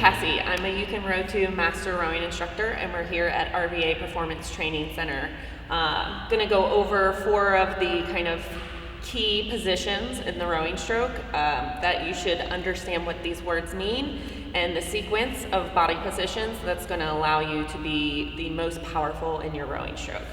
Cassi. I'm a You Can Row To Master Rowing Instructor, and we're here at RVA Performance Training Center. Going to go over 4 of the kind of key positions in the rowing stroke that you should understand what these words mean, and the sequence of body positions that's going to allow you to be the most powerful in your rowing stroke.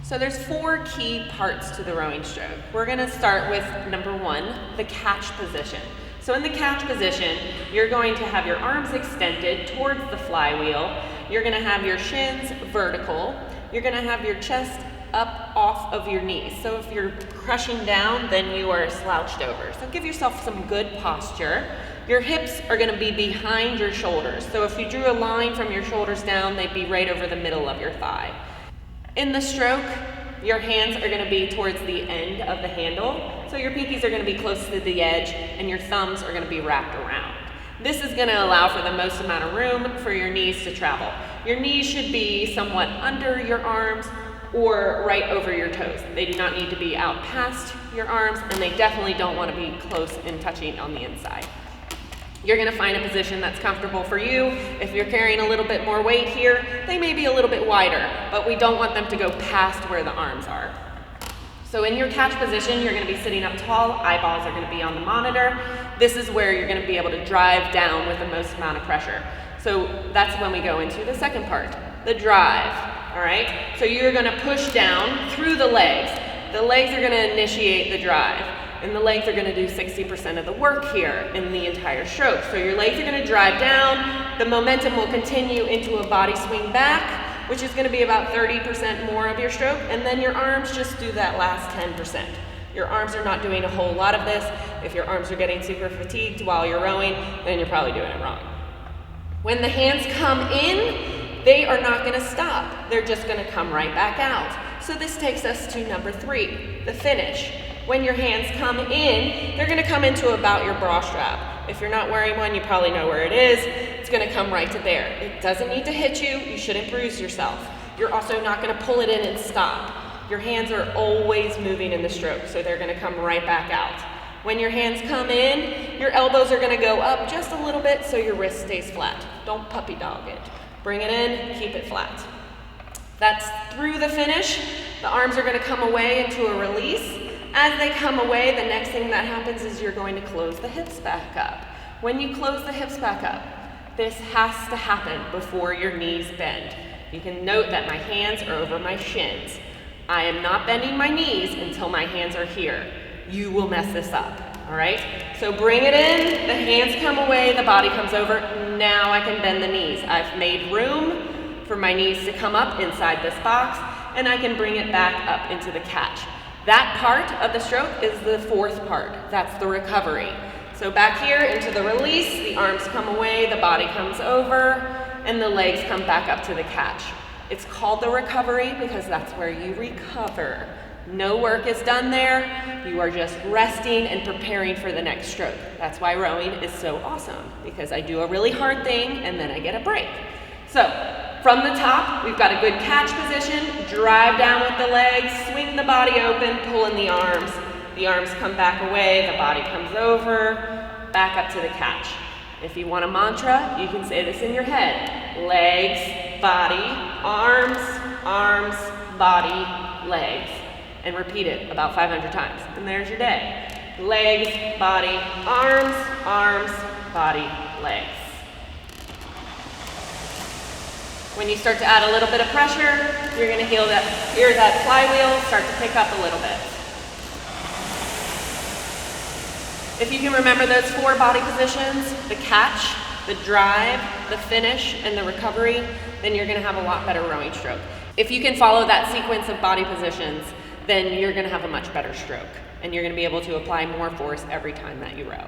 So there's 4 key parts to the rowing stroke. We're going to start with number 1, the catch position. So in the catch position, you're going to have your arms extended towards the flywheel. You're going to have your shins vertical. You're going to have your chest up off of your knees. So if you're crushing down, then you are slouched over. So give yourself some good posture. Your hips are going to be behind your shoulders. So if you drew a line from your shoulders down, they'd be right over the middle of your thigh. In the stroke, your hands are going to be towards the end of the handle. So your pinkies are going to be close to the edge and your thumbs are going to be wrapped around. This is going to allow for the most amount of room for your knees to travel. Your knees should be somewhat under your arms or right over your toes. They do not need to be out past your arms, and they definitely don't want to be close and touching on the inside. You're going to find a position that's comfortable for you. If you're carrying a little bit more weight here, they may be a little bit wider, but we don't want them to go past where the arms are. So in your catch position, you're going to be sitting up tall, eyeballs are going to be on the monitor. This is where you're going to be able to drive down with the most amount of pressure. So that's when we go into the second part, the drive, all right? So you're going to push down through the legs. The legs are going to initiate the drive. And the legs are going to do 60% of the work here in the entire stroke. So your legs are going to drive down, the momentum will continue into a body swing back, which is going to be about 30% more of your stroke, and then your arms just do that last 10%. Your arms are not doing a whole lot of this. If your arms are getting super fatigued while you're rowing, then you're probably doing it wrong. When the hands come in, they are not going to stop. They're just going to come right back out. So this takes us to number 3, the finish. When your hands come in, they're going to come into about your bra strap. If you're not wearing one, you probably know where it is. It's going to come right to there. It doesn't need to hit you. You shouldn't bruise yourself. You're also not going to pull it in and stop. Your hands are always moving in the stroke, so they're going to come right back out. When your hands come in, your elbows are going to go up just a little bit so your wrist stays flat. Don't puppy dog it. Bring it in, keep it flat. That's through the finish. The arms are going to come away into a release. As they come away, the next thing that happens is you're going to close the hips back up. When you close the hips back up, this has to happen before your knees bend. You can note that my hands are over my shins. I am not bending my knees until my hands are here. You will mess this up, all right? So bring it in, the hands come away, the body comes over. Now I can bend the knees. I've made room for my knees to come up inside this box, and I can bring it back up into the catch. That part of the stroke is the 4th part. That's the recovery. So back here into the release, the arms come away, the body comes over, and the legs come back up to the catch. It's called the recovery because that's where you recover. No work is done there. You are just resting and preparing for the next stroke. That's why rowing is so awesome, because I do a really hard thing and then I get a break. So from the top, we've got a good catch position, drive down with the legs, swing the body open, pull in the arms. The arms come back away, the body comes over, back up to the catch. If you want a mantra, you can say this in your head. Legs, body, arms, arms, body, legs. And repeat it about 500 times. And there's your day. Legs, body, arms, arms, body, legs. When you start to add a little bit of pressure, you're going to hear that flywheel start to pick up a little bit. If you can remember those 4 body positions, the catch, the drive, the finish, and the recovery, then you're going to have a lot better rowing stroke. If you can follow that sequence of body positions, then you're going to have a much better stroke, and you're going to be able to apply more force every time that you row.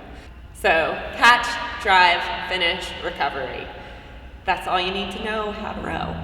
So catch, drive, finish, recovery. That's all you need to know how to row.